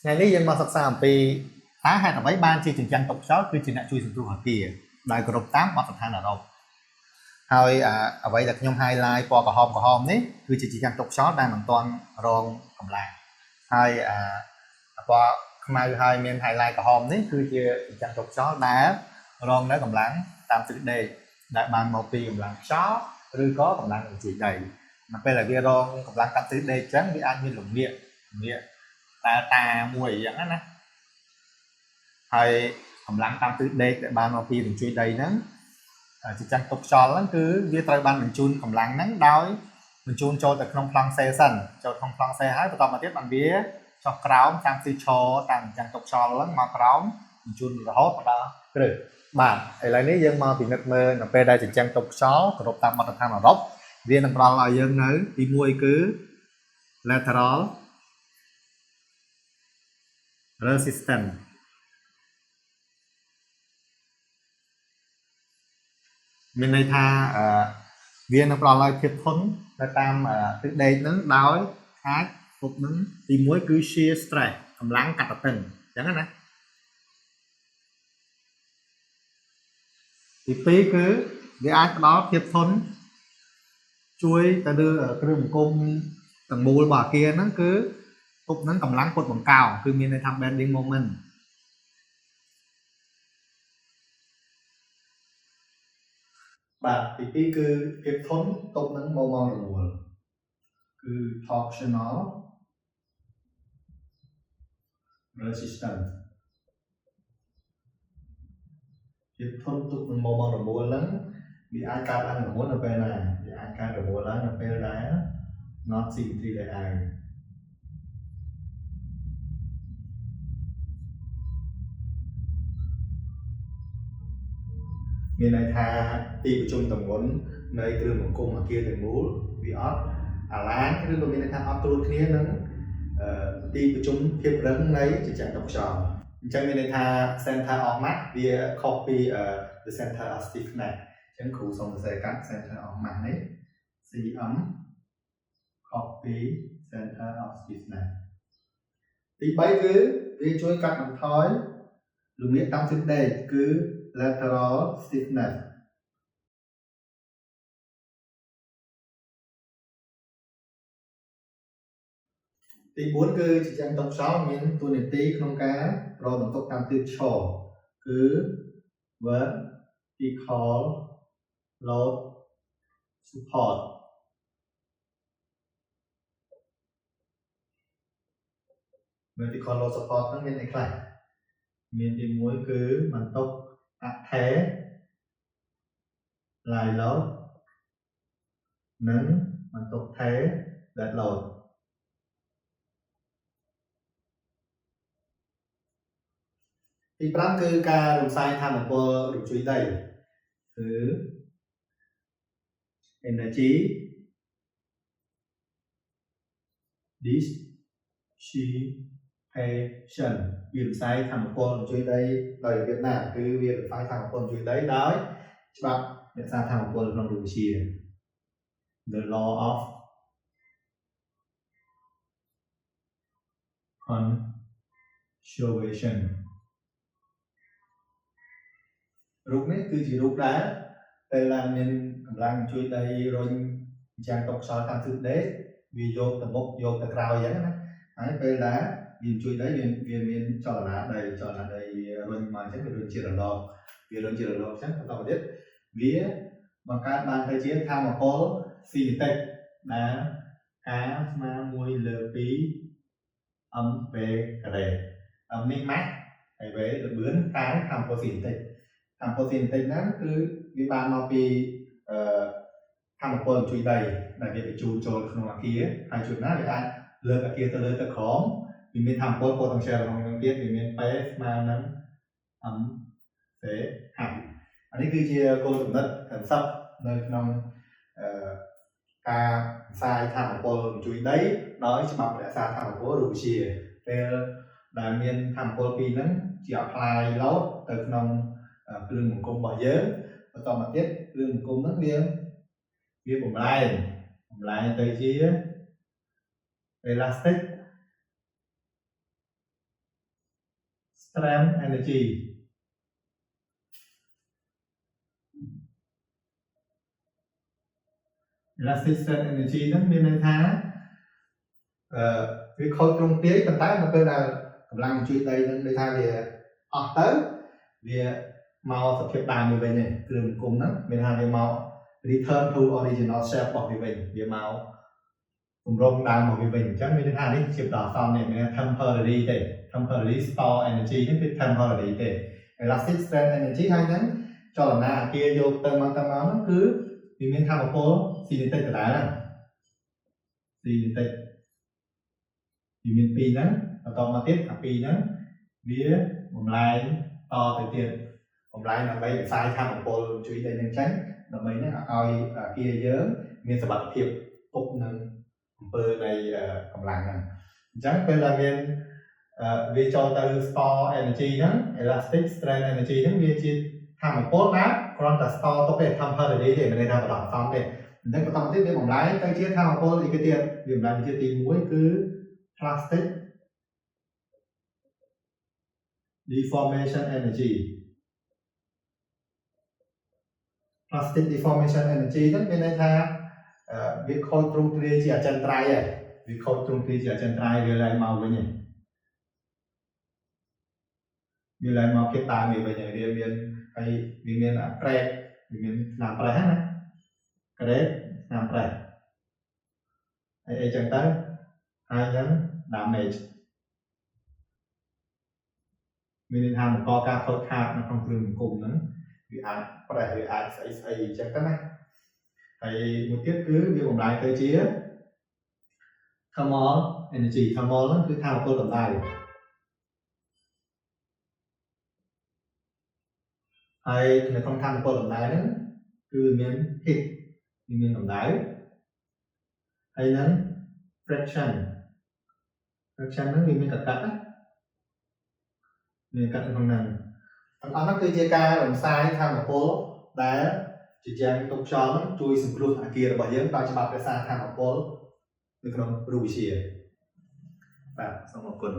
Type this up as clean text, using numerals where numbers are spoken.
ngày nay dân mà sắc xa vì tá hai là mấy ban chi trình trang tục sáu cứ chỉ là chui sự họ kia đại group 8 bắt thành là đâuហើយអ្វីដែលខ្ញុំ highlight ពណ៌ក្រហមនេះគឺជាជាយ៉ាងទុកខ្យល់ដែលមិនទាន់រងកម្លាំងហើយពណ៌ខ្មៅហើយមាន highlight ក្រហមនេះគឺជាជាយ៉ាងទុកខ្យល់ដែលរងនៅកម្លាំងតាមទិសដេកដែលបានមកពីកម្លាំងខ្យល់ឬក៏កម្លាំងវិទ្យាដីនៅពេលដែលវារងកម្លាំងតាមទិសដេកអញ្ចឹងវាអាចមានលំងាកតាមួយអញ្ចឹងណាហើយកម្លាំងតាមទិសដេកដែលបានមកពីវិទ្យាដីហ្នឹងជាចាំទុកខ្យល់ហ្នឹងគឺវាត្រូវបានបញ្ជូនកម្លាំងហ្នឹងដោយបញ្ជូនចូលទៅក្នុងប្លង់សេសិនចូលក្នុងប្លង់សេហើយបន្តមកទៀតបានវាចុះក្រោមតាមទីឈរតាមចាំទុកខ្យល់ហ្នឹងមកក្រោមបញ្ជូនរហូតមកដល់គ្រឹះបាទឥឡូវនេះយើងមកពិនិត្យមើលនៅពេលដែលចិញ្ចាំទុកខ្យល់គោរពតាមបទដ្ឋានអឺរ៉ុបវានឹងផ្ដល់ឲ្យយើងនៅទី1គឺ lateral resistanceមានន័យថាវានឹងផ្ដល់ឲ្យភាពធន់ទៅតាមទិសដេកហ្នឹងដោយអាចពុកហ្នឹងទី1គឺ shear stress កម្លាំងកាត់តឹងអញ្ចឹងណាទី2គឺវាអាចផ្ដល់ភាពធន់ជួយទៅលើគ្រឿងបង្គំទាំងមូលរបស់អាគារហ្នឹងគឺពុកហ្នឹងកម្លាំងពុតបង្កោគឺមានន័យថា bending moment បាទទី2គឺភាពធន់ទុកនឹងមករមួលគឺ torsional resistance ភាពធន់ទុកនឹងមករមួលហ្នឹងវាអាចកើតឡើងរមួលនៅពេលណាវាអាចកើតរមួលឡើងនៅពេលដែល not symmetry ដែលឯងមានន័យថាទីប្រជុំទម្ងន់នៃគ្រឿងបង្គំអាគារទាំងមូលវាអត់អាឡានឬក៏មានន័យថាអត់ត្រួតគ្នានឹងទីប្រជុំភាពរឹងនៃចិញ្ចើមទឹកខ្យល់អញ្ចឹងមានន័យថា center of mass វាខុសពី the center of stiffness អញ្ចឹងគ្រូសូមសរសេរកាត់ center of mass នេះ cm ខុសពី center of stiffness ទី3គឺវាជួយកាត់បន្ថយលំងាកតាមទិសដេកគឺ lateral stiffness ទី4គឺចិញ្ចឹមតុកខ្យល់មានតួនាទីក្នុងការរកបន្ទុកតាមទិសឈរគឺ vertical load support vertical load support ហ្នឹងមានអីខ្លះមានទី1គឺបន្ទុកអថេ line load និងបន្ទុកថេ dead load ទី5គឺការរំសាយថាមពលរំជួយដីគឺ energy dissipation វារំសាយថាមពលរំជួយដីដោយរបៀបណាគឺវារំសាយថាមពលរំជួយដីដោយច្បាប់រក្សាថាមពលក្នុងរូបវិទ្យា the law of conservation រូបនេះគឺជារូបដែលពេលឡើងមានកម្លាំងជួយដីរុញយ៉ាងតុកខ្យល់តាមទិសដេកវាយកទៅមុខយកទៅក្រោយអញ្ចឹងណាហើយពេលដែលវាជួយដីវាមានចលនាដីវារុញមកអញ្ចឹងវារុញជារលកអញ្ចឹងបន្តមកទៀតវាបង្កើតបានទៅជាថាមពលស៊ីនីតិកដែល K ស្មើ1លើ2 mv ការ៉េនេះម៉ាស់ហើយ v លឿនតែថាមពលស៊ីនីតិកថាមពលស៊ីនីតិកហ្នឹងគឺវាបានមកពីថាមពលជួយដីដែលវាបញ្ជូនចូលក្នុងអាគារហើយជួយណាវាអាចលើកអាគារទៅលើទៅក្រោមវាមានថាមពល potential របស់វាទៀតវាមាន P ស្មើនឹង mv ហើយអានេះគឺជាគោលគំនិតកំសត់នៅក្នុងការផ្សាយថាមពលជួយដីដោយច្បាប់រក្សាថាមពលរូបវិទ្យាពេលដែលមានថាមពលពីរហ្នឹងជា apply load ទៅក្នុងគ្រឿងបង្គំរបស់យើងបន្តមកទៀតគ្រឿងបង្គំហ្នឹងវាបំលែងទៅជា elastic strength energy elastic strength energy ហ្នឹងមានន័យថាវាខូចទ្រង់ទ្រាយប៉ុន្តែនៅពេលដែលកម្លាំងជួយដីនឹងន័យថាវាអស់ទៅវាមកសភាពដើមមួយវិញឯងគ្រឿងគុំហ្នឹងមានថាវាមក return to original shape របស់វាវិញវាមកគម្រោងដើមរបស់វាវិញអញ្ចឹងមានន័យថានេះជាបដសំនេះមាន temporary ទេ temporary store energy នេះគឺ temporary ទេ elastic strength energy ហើយហ្នឹងចលនាអាគារយកទៅមកហ្នឹងគឺវាមានថាមពល kinetic ដដែលហ្នឹង kinetic វាមានពីរហ្នឹងបន្តមកទៀតអាពីរហ្នឹងវាបំលែងតទៅទៀតបំលែងដើម្បីវិស័យថាមពលជួយដីនឹងចេញដើម្បីហ្នឹងឲ្យអាគារយើងមានសមត្ថភាពពុកនឹងអំពើនៃកម្លាំងហ្នឹងអញ្ចឹងពេលដែលមានវាចូលទៅ store energy ហ្នឹង elastic strength energy ហ្នឹងវាជាថាមពលណាគ្រាន់តែ store ទុកទេ temporary ទេមិនន័យថាបដិសំទេអញ្ចឹងបន្តទៀតវាបំលែងទៅជាថាមពលអីគេទៀតវាបំលែងទៅជាទី1គឺ plastic deformation energy plastic deformation energy ហ្នឹងមានន័យថាវាខូចទ្រង់ទ្រាយជាអចិន្ត្រៃយ៍ហើយវាខូចទ្រង់ទ្រាយជាអចិន្ត្រៃយ៍វាឡើងមកវិញហើយវាឡើងមកភាពដើមវាវិញហើយវាមានហើយវាមានប្រេតវាមានស្នាមប្រេះណាក្រេតស្នាមប្រេះហើយអីចឹងទៅហើយចឹង damage មានន័យថាបង្កការខូចខាតនៅក្នុងគ្រឿងសង្គមហ្នឹងវាអាចប្រេះវាអាចស្អីអញ្ចឹងទៅណាហើយមួយទៀតគឺវាបំលែងទៅជា thermal energy thermal ហ្នឹងគឺថាមពលកម្ដៅហើយនៅក្នុងថាមពលកម្ដៅហ្នឹងគឺមាន heat មានកម្ដៅហើយនឹង friction ហ្នឹងវាមានកកាត់ណាមានកាត់នៅក្នុងហ្នឹងទាំងអស់ហ្នឹងគឺជាការរំសាយថាមពលដែលជាយ៉ាងទុកខ្យល់ហ្នឹងជួយសង្គ្រោះអាគាររបស់យើងដោយច្បាប់រក្សាថាមពលនៅក្នុងរូបវិទ្យាបាទសូមអរគុណ